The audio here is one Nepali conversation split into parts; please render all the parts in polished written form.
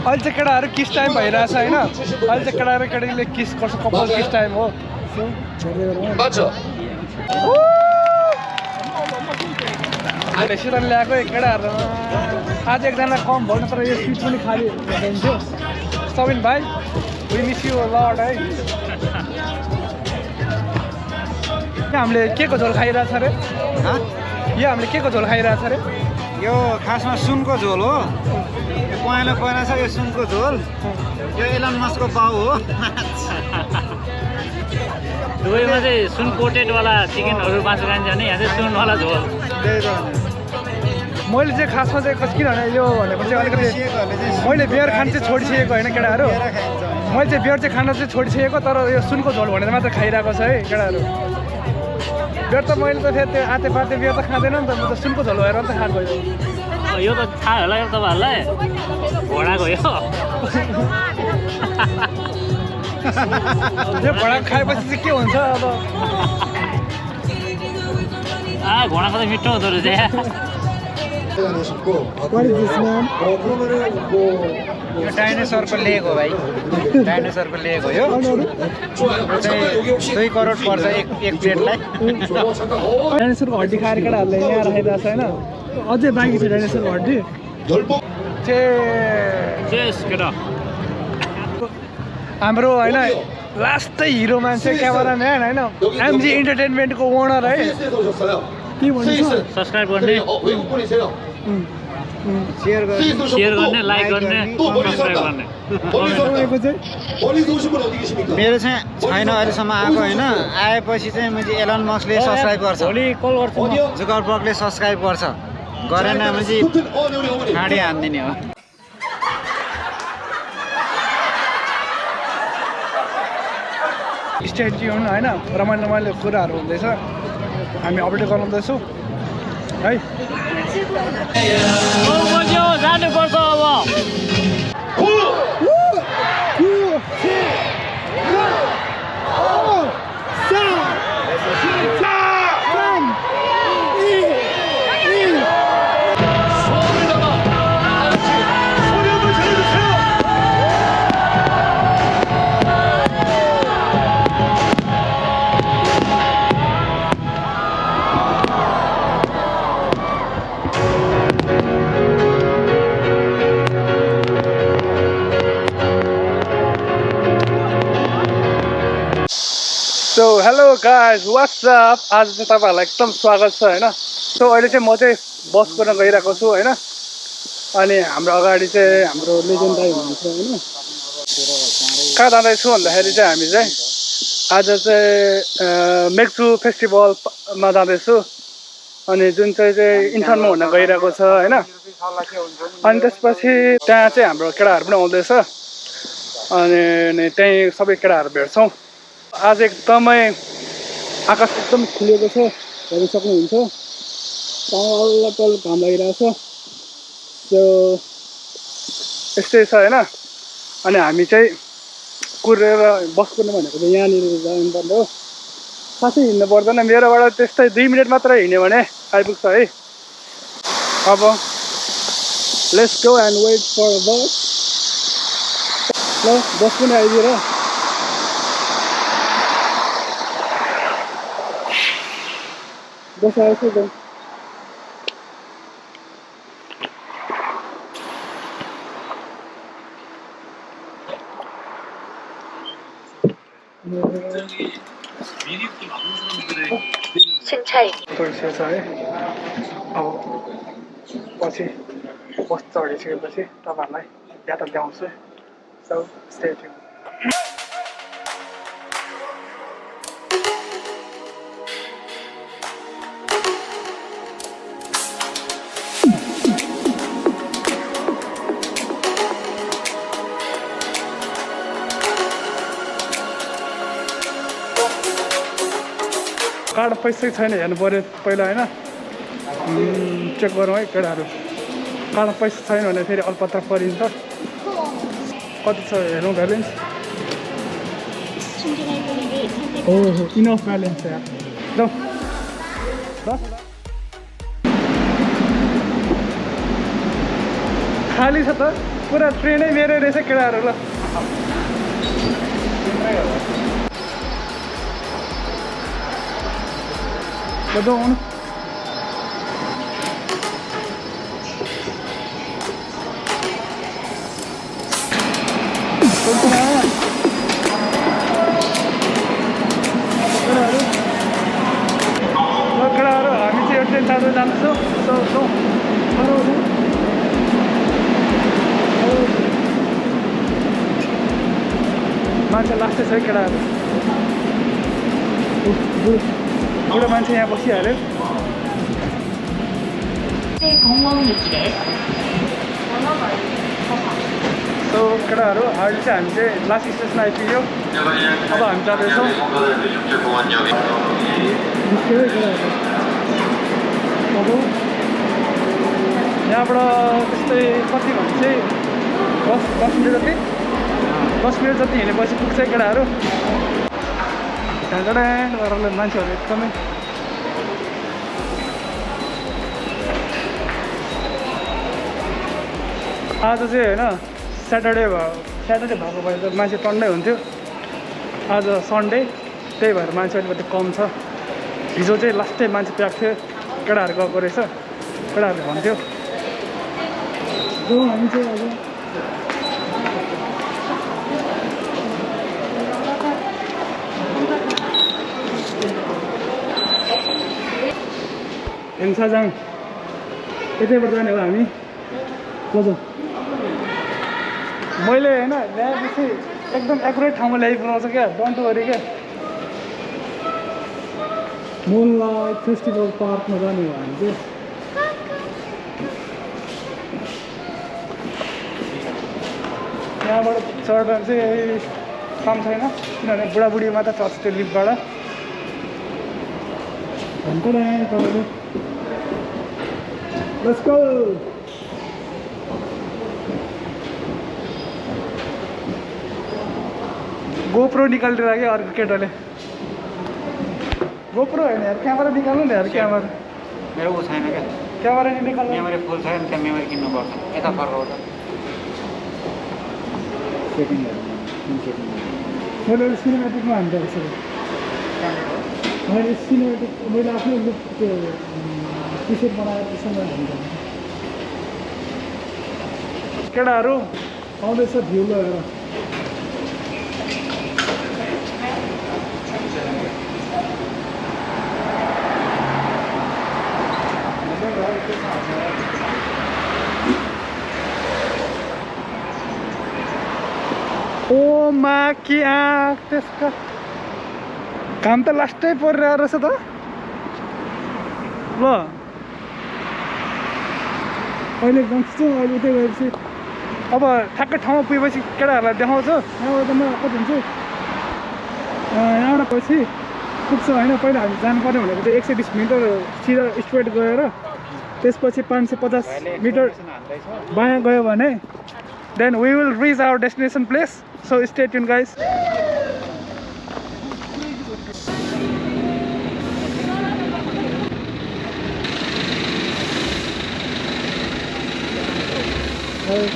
अहिले चाहिँ केटाहरू किस टाइम भइरहेछ होइन अहिले चाहिँ केटा र केटीले किस गर्छ कपाल किस टाइम हो सिधन ल्याएको केटाहरू आज एकजना कम भन्नु तर यो सिट पनि खाली हुन्थ्यो सबिन भाइ वी मिस यु लट है हामीले के को झोल खाइरहेछ अरे यो हामीले के को झोल खाइरहेछ अरे यो खासमा सुनको झोल हो पहेँलो पहेँलो छ यो सुनको झोल यो एलन मस्कको पाउ हो दुबईमा चाहिँ सुन कोटेडवाला चिकनहरू मासु खान्छ भने यहाँ चाहिँ सुनवाला झोल मैले चाहिँ खासमा चाहिँ किनभने यो भनेको चाहिँ अलिकति मैले बियर खान चाहिँ छोडिसकेको होइन केटाहरू मैले चाहिँ बियर चाहिँ खान चाहिँ छोडिसकेको तर यो सुनको झोल भनेर मात्र खाइरहेको छ है केटाहरू बियर त मैले त फेरि त्यो आते पाते बियर त खाँदैन नि त म त सुनको झोल भएर त खाएको यो त थाहा होला तपाईँहरूलाई घोडाको यो यो घोडा खाएपछि चाहिँ के हुन्छ अब घोडाको त मिठो हुँदो रहेछ यो डाइनोसरको लेग हो भाइ डाइनोसरको लेग हो यो चाहिँ 2 करोड पर्छ एक प्लेटलाई डाइनोसरको हड्डी खाएर केटाहरूले यहाँ राखिरहेको छ होइन अझै बाँकी छ डाइनोसरको हड्डी हाम्रो होइन लास्टै हिरो मान्छे क्यामेराम्यान होइन एमजी इन्टरटेनमेन्टको ओनर है के भन्छ सब्सक्राइब गर्ने सेयर गर्ने लाइक गर्ने सब्सक्राइब गर्ने मेरो चाहिँ छैन अहिलेसम्म आएको होइन आएपछि चाहिँ मैले एलन मस्कले सब्सक्राइब गर्छ जुकरबर्गले सब्सक्राइब गर्छ गरेन भने ठाडी हान्दिने हो स्टेट होइन रमाइलो कुराहरू हुँदैछ हामी अपडेट गराउँदैछौँ है जानुपर्छ अब सो हेलो गाइज वाट्सअप आज चाहिँ तपाईँहरूलाई एकदम स्वागत छ होइन सो अहिले चाहिँ म चाहिँ बस कुर्न गइरहेको छु होइन अनि हाम्रो अगाडि चाहिँ हाम्रो लेजेन्ड दाइ हुनुहुन्छ होइन कहाँ जाँदैछु भन्दाखेरि चाहिँ हामी चाहिँ आज चाहिँ मेक्सु फेस्टिभलमा जाँदैछु अनि जुन चाहिँ इन्सनमा हुन गइरहेको छ होइन अनि त्यसपछि त्यहाँ चाहिँ हाम्रो केटाहरू पनि आउँदैछ अनि त्यहीँ सबै केटाहरू भेट्छौँ आज एकदमै आकाश एकदम खुलेको छ हेर्न सक्नुहुन्छ टल घाम लागिरहेछ त्यो यस्तै छ होइन अनि हामी चाहिँ कुरेर बस कुर्नु भनेको चाहिँ यहाँनिर जानुपर्ने हो खासै हिँड्नु पर्दैन मेरोबाट त्यस्तै 2 मिनट मात्र हिँड्यो भने आइपुग्छ है अब let's go and wait for bus ल बस पनि आइदिएर बस आएछ त पैसा छ है अब पछि बस चढिसकेपछि तपाईँहरूलाई यात्रा देखाउँछु सो स्टे ट्युन कार्ड पैसै छैन हेर्नु पऱ्यो पहिला होइन चेक गरौँ है केटाहरू कार्ड पैसा छैन भने फेरि अल्पत्र परिन्छ कति छ हेरौँ ब्यालेन्स ओहो इनफ ब्यालेन्स यार ल खाली छ त पुरा ट्रेनै मेरै रहेछ केटाहरू ल आउनु केटाहरू हामी चाहिँ यो ट्रेन चार्जर जाँदैछौँ मान्छे लास्टै छ है केटाहरू बुढो मान्छे यहाँ बसिहाल्यो सो केटाहरू अहिले चाहिँ हामी चाहिँ लास्ट स्टेसन आइपुग्यो अब हामी जाँदैछौँ अब यहाँबाट त्यस्तै कति भन्छ चाहिँ 10 मिनट जति 10 मिनट जति हिँडेपछि पुग्छ केटाहरू त्यहाँबाट मान्छेहरू एकदमै आज चाहिँ होइन स्याटरडे भएको भए त मान्छे टन्नै हुन्थ्यो आज सन्डे त्यही भएर मान्छे अलिकति कम छ हिजो चाहिँ लास्टै मान्छे प्याक थियो केटाहरू गएको रहेछ केटाहरूले भन्थ्यो हामी चाहिँ अब हेन्साजाङ यतैबाट जाने हो हामी बज मैले होइन ल्याएपछि एकदम एकुरेट ठाउँमा ल्याइपुऱ्याउँछ क्या डन्ट वरी क्या मोनलाइट फेस्टिभल पार्कमा जाने हो हामी चाहिँ यहाँबाट चढ्दा चाहिँ काम छैन किनभने बुढाबुढी मात्र चढ्छ त्यो लिफ्टबाट भनेको तपाईँले Let's go! GoPro निकालिदिएर क्या अर्को केटाले GoPro होइन यार क्यामेरा निकाल्नु नि यार क्यामेरा मेरो ऊ छैन क्या क्यामेरा निकाल्नु मेमोरी फुल छैन त्यहाँ मेमोरी किन्नुपर्छ यता फर्काउँदा मैले सिनेमेटिकमा हान्दा मैले सिनेमेटिक मैले आफ्नो लुक त्यो टी-सर्ट बनाएर त्यसमा हान्दा केटाहरू आउँदैछ भ्यू लगेर ओ मा कि आँख त्यसका घाम त लास्टै परिरहेको रहेछ त ल अहिले एकदम खिच्यौँ अहिले उतै गएपछि अब ठ्याक्कै ठाउँमा पुगेपछि केटाहरूलाई देखाउँछु यहाँबाट त म कति हुन्छु यहाँबाट पछि पुग्छ होइन पहिला हामी जानु पर्ने भनेको चाहिँ 120 मिटर सिधा स्ट्रेट गएर त्यसपछि 550 मिटर बायाँ गयो भने then we will reach our destination place so stay tune guys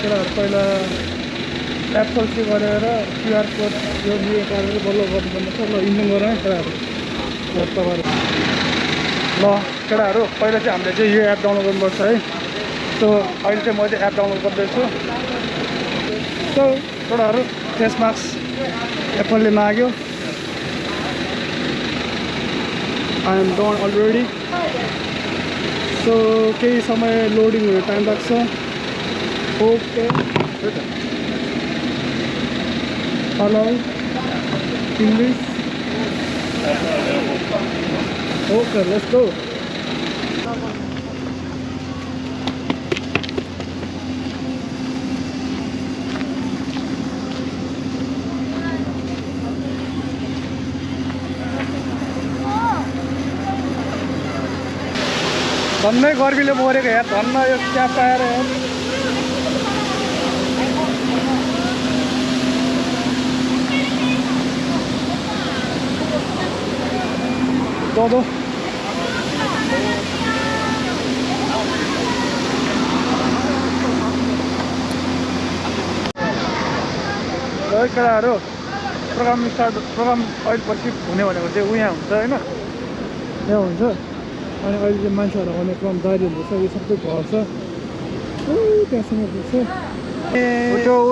केटाहरू पहिला एप सल्सी गरेर क्युआर कोड यो गरेर बल्ल गर्नुपर्ने छ ल इन्जन गरेर केटाहरू तपाईँहरू ल केटाहरू पहिला चाहिँ हामीले चाहिँ यो एप डाउनलोड गर्नुपर्छ है सो अहिले चाहिँ म चाहिँ एप डाउनलोड गर्दैछु सो केटाहरू फेस मास्क एप्पलले माग्यो I am done already so केही समय लोडिङ हुने टाइम लाग्छ okay hello English okay let's go धन्नै गर्मीले मरेको यार धन्न यो क्या पाएर दो है केटाहरू प्रोग्राम अहिले पछि हुने भनेको चाहिँ यहाँ हुन्छ होइन यहाँ हुन्छ अनि अहिले चाहिँ मान्छेहरू आउने क्रम जारी हुँदैछ यो सबै घर छ त्यहाँसम्म पुग्छ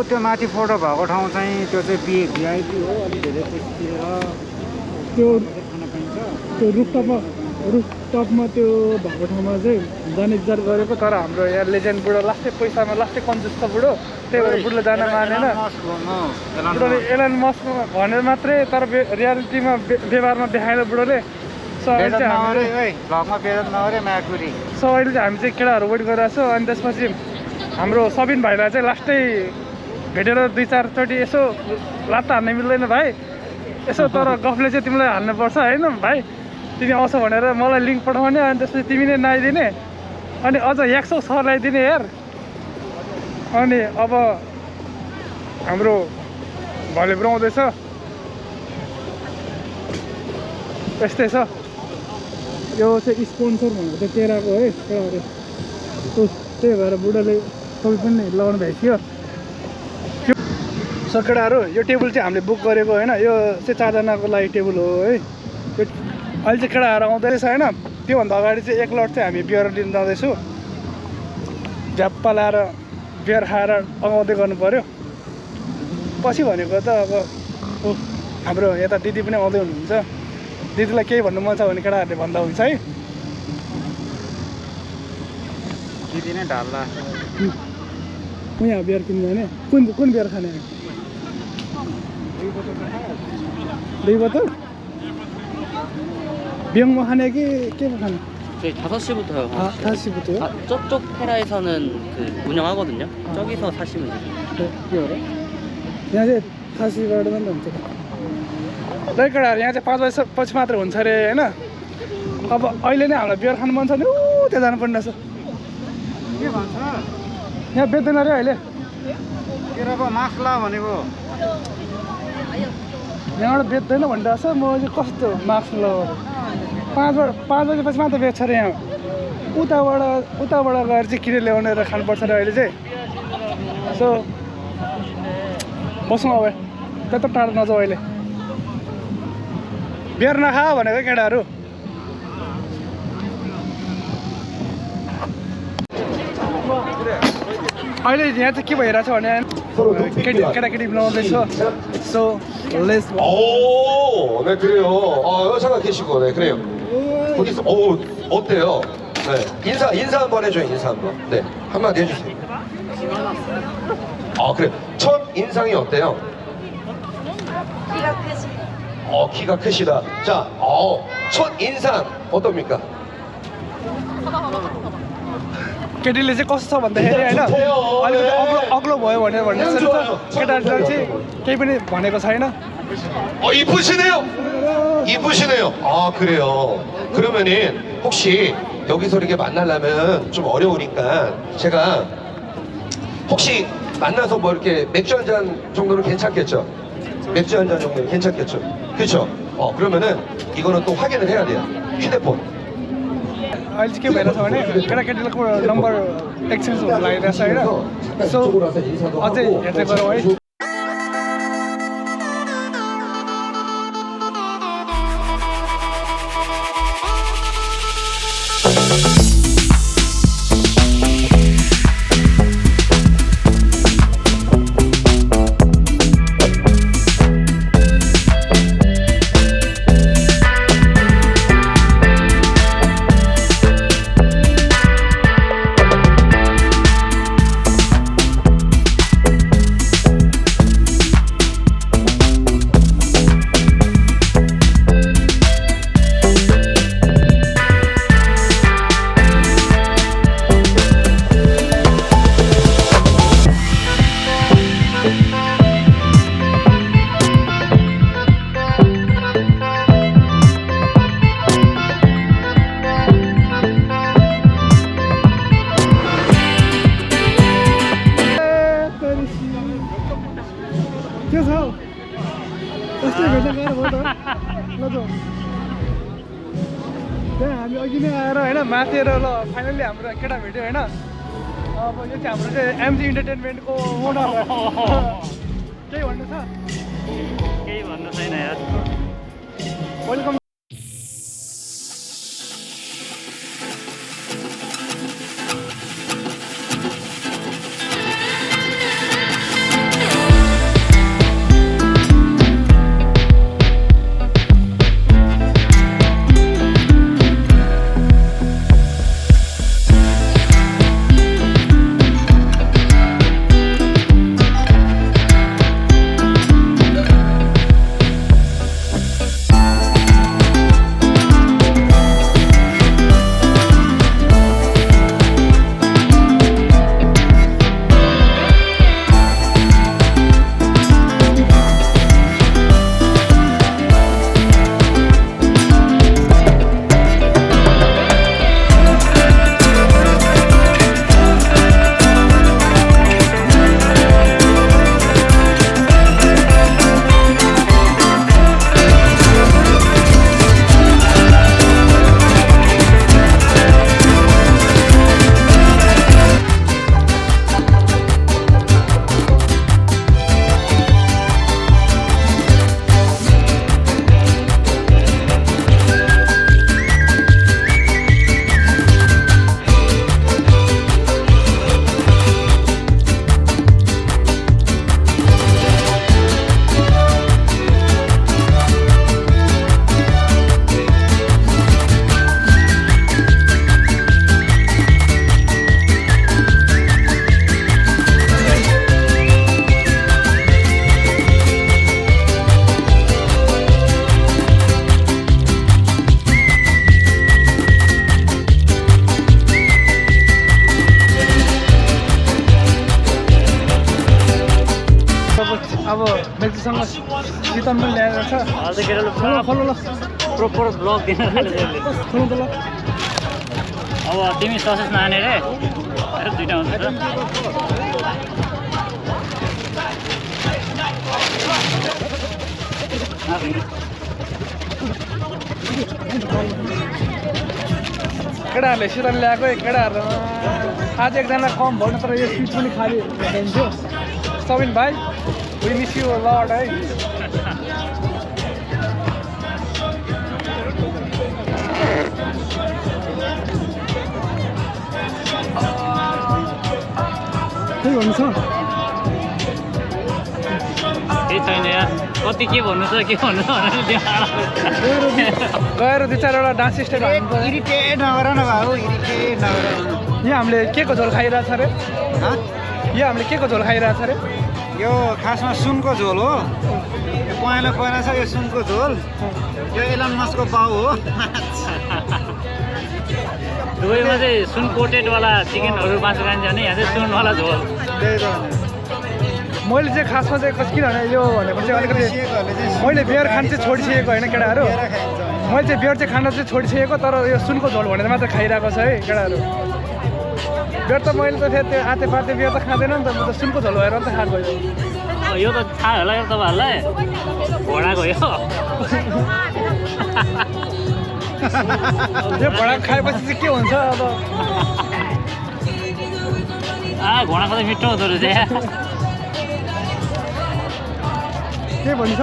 त्यो माथि फोटो भएको ठाउँ चाहिँ त्यो चाहिँ भिआइपी हो अलिक धेरै पैसा तिरेर त्यो खान पाइन्छ त्यो रुफटपमा त्यो भएको ठाउँमा चाहिँ जाने विचार गरेको तर हाम्रो यहाँ लेजेन्ड बुढो लास्टै पैसामा लास्टै कन्जुस छ बुढो त्यही भएर बुढोले जान मानेन बुढोले एलन मस्क भनेर मात्रै तर रियालिटीमा व्यवहारमा देखाएन बुढोले सो अहिले चाहिँ हामी चाहिँ केटाहरू वेट गरिरहेको छौँ अनि त्यसपछि हाम्रो सबिन भाइलाई चाहिँ लास्टै भेटेर 2-4 चोटि यसो लात्ता हान्ने मिल्दैन भाइ यसो तर गफले चाहिँ तिमीलाई हान्नुपर्छ होइन भाइ तिमी आउँछ भनेर मलाई लिङ्क पठाउने अनि त्यसपछि तिमी नै नआइदिने अनि अझ 100 सर ल्याइदिने यार अनि अब हाम्रो भाइले बनाउँदैछ यस्तै छ यो चाहिँ स्पोन्सर भनेको चाहिँ केराको है केटाहरू त्यही भएर बुढाले सबै पनि लगाउनु भएको थियो सो केटाहरू यो टेबल चाहिँ हामीले बुक गरेको होइन यो चाहिँ 4जनाको लागि टेबल हो है यो अहिले चाहिँ केटाहरू आउँदैछ होइन त्योभन्दा अगाडि चाहिँ 1 लट चाहिँ हामी बियर लिन जाँदैछौँ झ्याप्पा लाएर बियर खाएर अगाउँदै गर्नु पऱ्यो पछि भनेको त अब हाम्रो यता दिदी पनि आउँदै हुनुहुन्छ दिदीलाई केही भन्नु मन छ भने केटाहरूले भन्दा हुन्छ है दिदी नै ढाल्ला म यहाँ बियर किन्नु भने कुन बियर खाने 2 बोतल बियङमा खाने कि के खाने? 저희 5시부터요. 5시부터요? 저쪽 테라에서는 그 운영하거든요. 저기서 사시면 돼요. 네, बियर यहाँ चाहिँ 5बाट मात्रै हुन्छ लै केटाहरू यहाँ चाहिँ 5 बजेपछि मात्र हुन्छ अरे होइन अब अहिले नै हामीलाई बियर खानु मन छ नि त्यहाँ जानुपर्ने रहेछ के भन्छ यहाँ बेच्दैन अरे अहिले केराको मास ला भनेको यहाँबाट बेच्दैन भनिरहेको छ म चाहिँ कस्तो मार्क्स लगाएर 5 बजेपछि मात्र बेच्छ अरे यहाँ उताबाट गएर चाहिँ किनेर ल्याउने र खानुपर्छ अरे अहिले चाहिँ सो बसौँ अब त्यत्रो टाढो नजाऊ अहिले बियर नखा भनेको केटाहरू अहिले यहाँ चाहिँ के भइरहेछ भने केटाकेटी बनाउँदैछ सो लेट्स 오, 네 그래요. 여자가 계시고, 네 그래요. 거기서, 어때요? 네 인사 한번 해줘요. 인사 한번. 네 한마디 해주세요. 그래. 첫 인상이 어때요? 키가 크시. 키가 크시다. 자, 첫 인상 어떻습니까? केटीले चाहिँ कस्तो छ भन्दाखेरि होइन अलिकति अग्लो भयो भनेर भन्ने जस्तो छ केटाहरूलाई चाहिँ केही पनि भनेको छैन 이쁘시네요. 이쁘시네요. 그래요. 그러면은 혹시 여기서 이렇게 만나려면 좀 어려우니까 제가 혹시 만나서 뭐 이렇게 맥주 한 잔 정도는 괜찮겠죠? 맥주 한 잔 정도는 괜찮겠죠? 그렇죠? 그러면은 이거는 또 확인을 해야 돼요. 휴대폰. अहिले चाहिँ के भइरहेछ भने केटाकेटीको नम्बर एक्सचेन्ज हुन लागिरहेछ होइन सो अझै हेर्दै गरौँ है के छ कस्तो भेट्न गएर भयो त ल त त्यहाँ हामी अघि नै आएर होइन माथेर ल फाइनल्ली हाम्रो केटा भेट्यो होइन अब यो चाहिँ हाम्रो चाहिँ एमजी इन्टरटेनमेन्टको ओनर केही भन्नु छ केही भन्नु छैन यार वेलकम अब मेलजीसँग शीतल पनि ल्याएर छ हजुर केटाले खोलो ल प्रोपर ब्लग दिन थाल्यो त्यसले खोलो त ल अब तिमी ससेस नआने रे दुइटा हुन्छ त केटाहरूले शीतल ल्याएको केटाहरू आज एकजना कम भयो तर यो सिट पनि खाली हुन्थ्यो सबिन भाइ we miss you a lot है के भन्नु छ केही छैन यार कति के भन्नु छ के भन्नु छ भनेर गएर दुई चारवटा डान्स स्टेप इरिटेट नगर न भाउ इरिटेट नगर यहाँ हामीले के को झोल खाइरहेछ अरे यहाँ हामीले के को झोल खाइरहेछ अरे यो खासमा सुनको झोल हो यो पहेँलो पहेँलो छ यो सुनको झोल यो एलन मस्कको बाउ हो दुबईमा चाहिँ सुन कोटेडवाला चिकनहरू मासु खान्छ भने यहाँ चाहिँ सुनवाला झोल त्यही त मैले चाहिँ खासमा चाहिँ किनभने यो भनेको चाहिँ अलिकति मैले बियर खान चाहिँ छोडिसकेको होइन केटाहरू मैले चाहिँ बियर चाहिँ खान चाहिँ छोडिसकेको तर यो सुनको झोल भनेर मात्र खाइरहेको छ है केटाहरू बियर त मैले त फेरि त्यो आते पाते बियर त खाँदैन नि त म त सुनको झोल भएर त खाएको यो त थाहा होला यो तपाईँहरूलाई घोडाको यो यो घोडा खाएपछि चाहिँ के हुन्छ अब घोडाको त मिठो हुँदो रहेछ यहाँ के भन्छ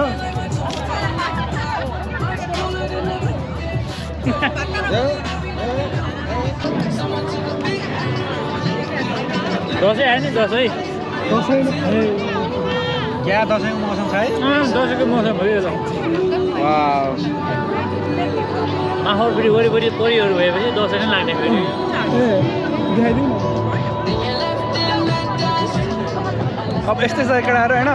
दसैँ आयो नि दसैँ क्या दसैँको मौसम छ है दसैँको मौसम भयो त माहौल फेरि वरिपरि परिहरू भएपछि दसैँ नै लाग्ने फेरि अब यस्तै छ केटाहरू होइन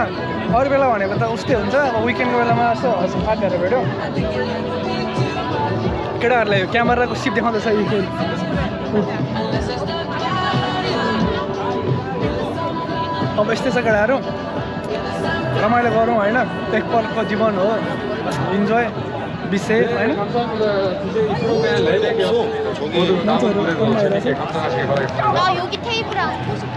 अरू बेला भनेको त उस्तै हुन्छ अब विकेन्डको बेलामा यसो साथीहरू भेट्यो केटाहरूलाई क्यामेराको सिप देखाउँदैछ अब यस्तै छ केटाहरू रमाइलो गरौँ होइन एकपलको जीवन हो इन्जोय विषय होइन 여기 테이블에 앉고 싶어.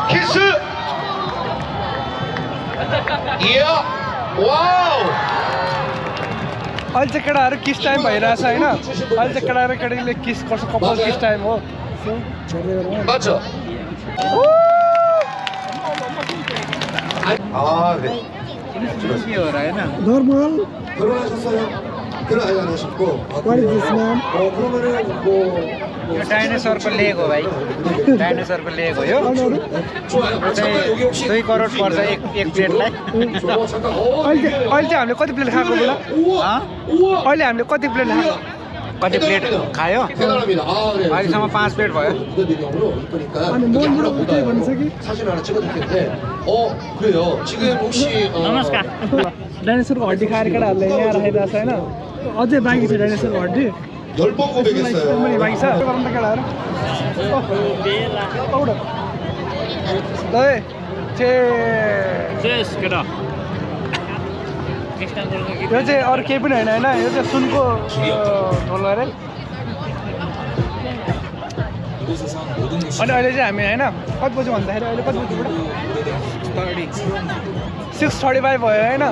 키스! 이야! 와우! अहिले चाहिँ केटाहरू किस टाइम भइरहेछ होइन अहिले चाहिँ केटा र केटीले किस गर्छ कपाल किस टाइम हो 맞죠? 아, 네. के हो र होइन नर्मल 결혼하셨어요? 결혼 아직 안 하셨고. 그러면은 뭐 यो डाइनोसरको लेग हो भाइ डाइनोसरको लेग हो यो 좋아요. यो 잠깐 여기 혹시 चाहिँ 2 करोड पर्छ एक प्लेटलाई 잠깐 अहिले चाहिँ हामीले कति प्लेट खाएको बेला हँ? 우와. अहिले हामीले कति प्लेट खाएको कति प्लेट खायो 대단합니다. 아, 네. अहिलेसम्म 5 प्लेट भयो 부모님으로 이쁘니까 아니, 뭘 물어볼게, 원석이? 사진 하나 찍어줄 텐데. 그래요. 지금 혹시 नमस्कार डाइनोसरको हड्डी खाएर केटाहरूले यहाँ राखिरहेको छ होइन अझै बाँकी छ डाइनोसरको हड्डी 10번 고백했어요. पनि बाँकी छ गरौँ त केटाहरू औड ल चेस केटा नेक्स्ट टाइम गर्नु कि यो चाहिँ अरू केही पनि होइन होइन यो चाहिँ सुनको ढोल अरे अनि अहिले चाहिँ हामी होइन कति बजी भन्दाखेरि अहिले कति बजीबाट 6:35 भयो होइन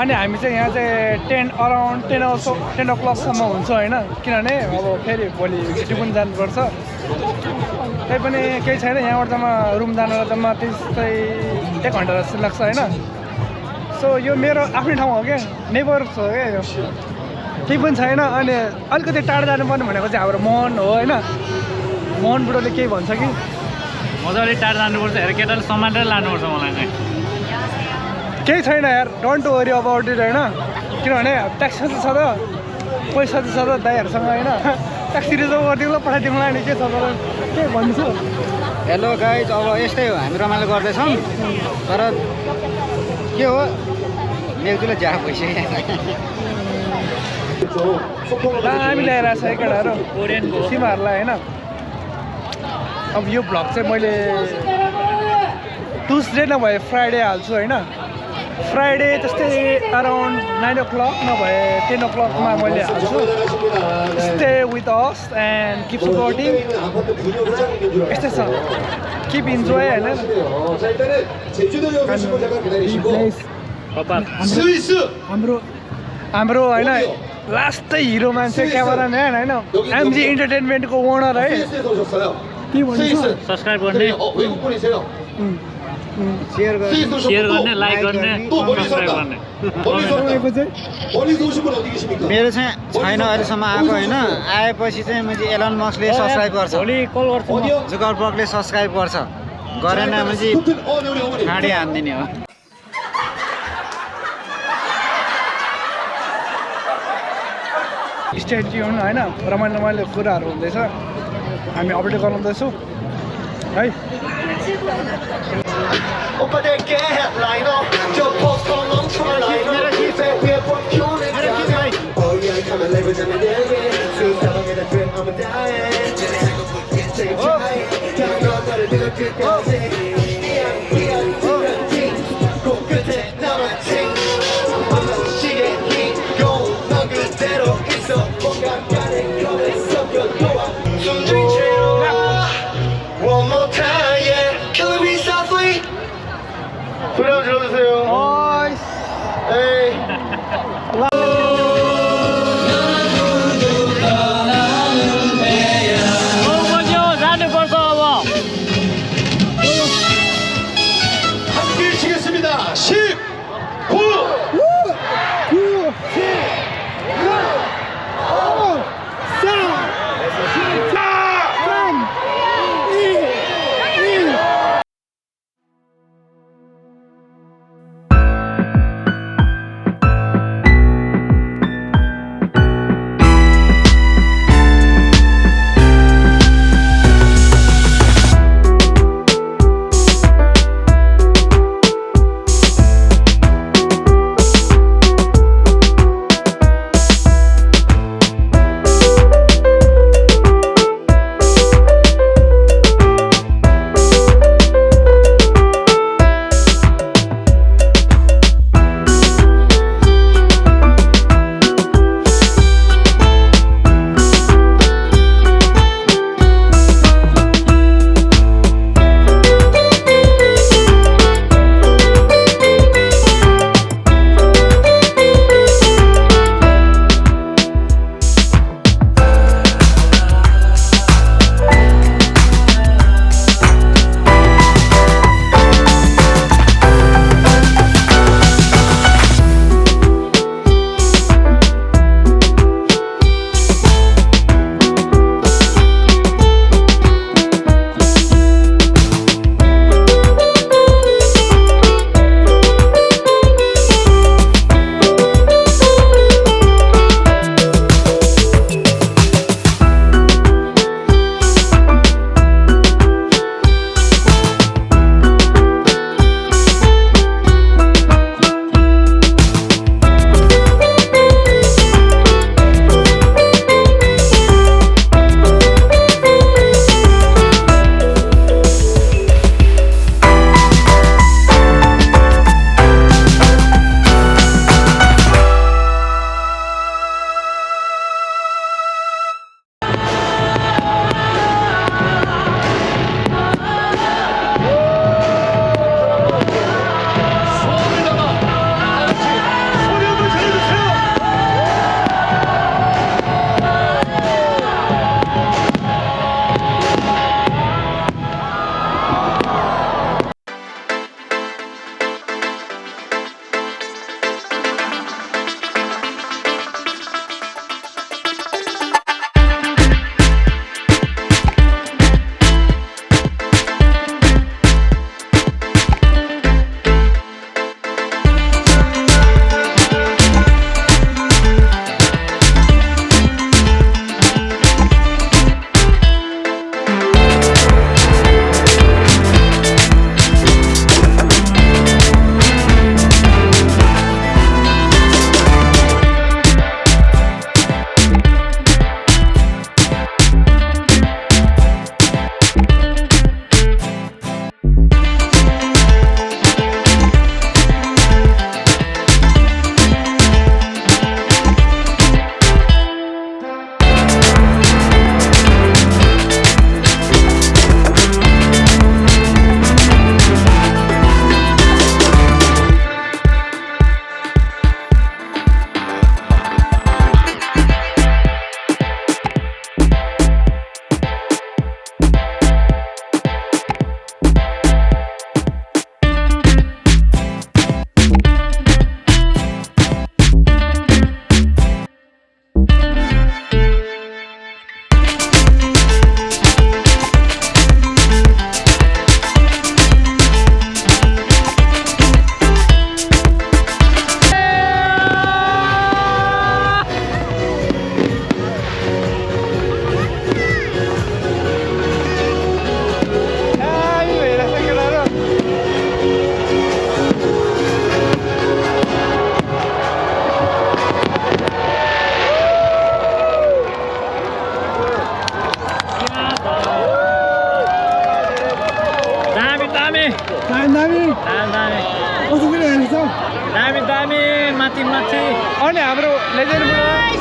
अनि हामी चाहिँ यहाँ चाहिँ अराउन्ड 10 o'clockसम्म हुन्छ होइन किनभने अब फेरि भोलि छुट्टी पनि जानुपर्छ त्यही पनि केही छैन यहाँबाट जम्मा रुम जानुलाई जम्मा त्यस्तै 1 घन्टा जस्तो लाग्छ होइन सो यो मेरो आफ्नै ठाउँ हो क्या नेबर छ क्या यो केही पनि छैन अनि अलिकति टाढा जानुपर्ने भनेको चाहिँ हाम्रो मोहन हो होइन मोहन बुढोले केही भन्छ कि मजाले टाढा जानुपर्छ हेर केटाले समातेर लानुपर्छ मलाई चाहिँ केही छैन यार डोन्ट वरी अबाउट इट होइन किनभने ट्याक्सी छ त पैसा चाहिँ छ त दाइहरूसँग होइन ट्याक्सी रिजर्भ गरिदिउँला पठाइदिउँला अनि के छ तर के भन्छु हेलो गाइज अब यस्तै हो हामी रमाइलो गर्दैछौँ तर के हो मेघजुले ज्यादा भइसक्यो 소통을 दामी ल्याइरहेको छ है केटाहरू कोरियनको सीमाहरूलाई होइन अब यो भ्लग चाहिँ मैले ट्युसडे नभए फ्राइडे हाल्छु होइन फ्राइडे त्यस्तै अराउन्ड 9 o'clock नभए 10 o'clockमा मैले हाल्छु stay with us and keep supporting यस्तै छ किप इन्जोय होइन 자 일단은 제주도에 오신 분 잠깐 기다리시고 कपाल 스위스 हाम्रो होइन लास्टै हिरो मान्छे क्यामेराम्यान होइन एमजी इन्टरटेनमेन्टको ओनर है 스위스에서 오셨어요. के भन्छ 스위스. सब्सक्राइब गर्ने 외국분이세요? सेयर गर्नु 스위스 सेयर 오셨고 गर्ने लाइक गर्ने 또 멀리서 सब्सक्राइब 왔다. गर्ने 멀리서 왔다. तपाईँको चाहिँ 멀리서 오신 분 어디 계십니까? मेरो चाहिँ छैन अहिलेसम्म आएको होइन आएपछि चाहिँ मैले एलन मस्कले सब्सक्राइब गर्छ भोलि कल गर्छु म 어디요? जुकरबर्गले सब्सक्राइब गर्छ गरेन भने चाहिँ 스코틀 네 우리 어머니. ठाडी हान्दिने हो स्टेट्युन होइन रमाइलो रमाइलो कुराहरू हुँदैछ हामी अपडेट गराउँदैछौँ है 오빠들께 headliner 저 포스터 멈춰라 라이너 위에 봄큐는 가면 Oh yeah come and live with me there 수사방에다 dream I'm a dying Take time 그냥 너를 들을 끝까지 미안 그 끝에 남았지 시계 흰고 넌 그대로 있어 뭔가 간에 거에 섞여도와 숨지채로 One more time yeah Killing me softly 소리 한번 질러주세요. ओइस 에이. बज्यो जानुपर्छ अब 함께 치겠습니다. 10, 9. दामी दामी माथि माथि अनि हाम्रो लेजेन्डबाट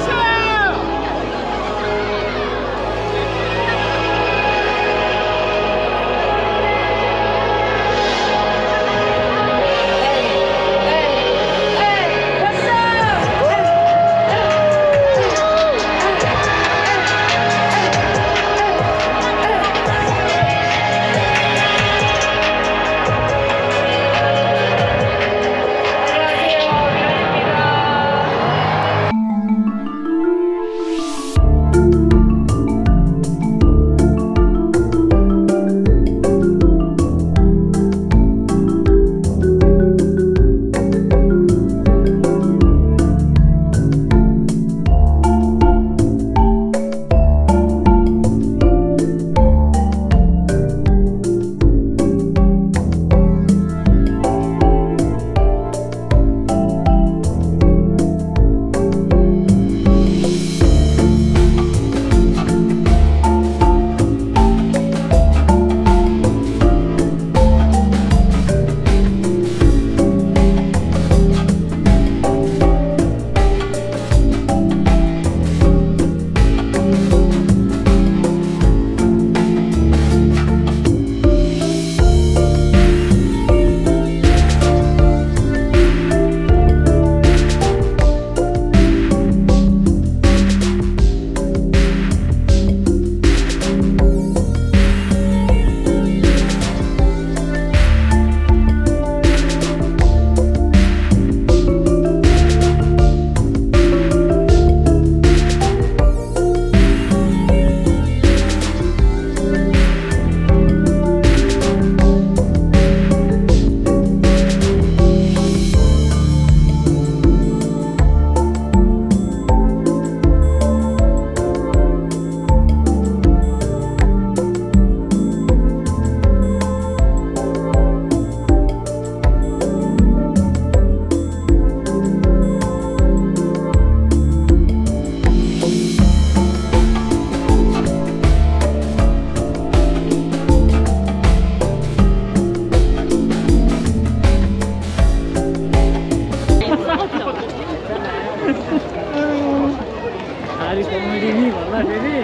खाली कमेडी नि भन्दाखेरि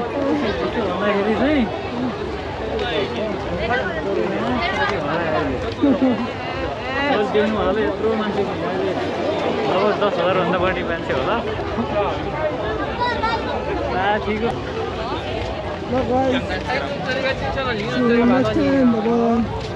के भन्दाखेरि चाहिँ देख्नु होला यत्रो मान्छे लगभग 10,000 भन्दा बढी मान्छे होला ठिक Bye guys. See you next time. Bye bye.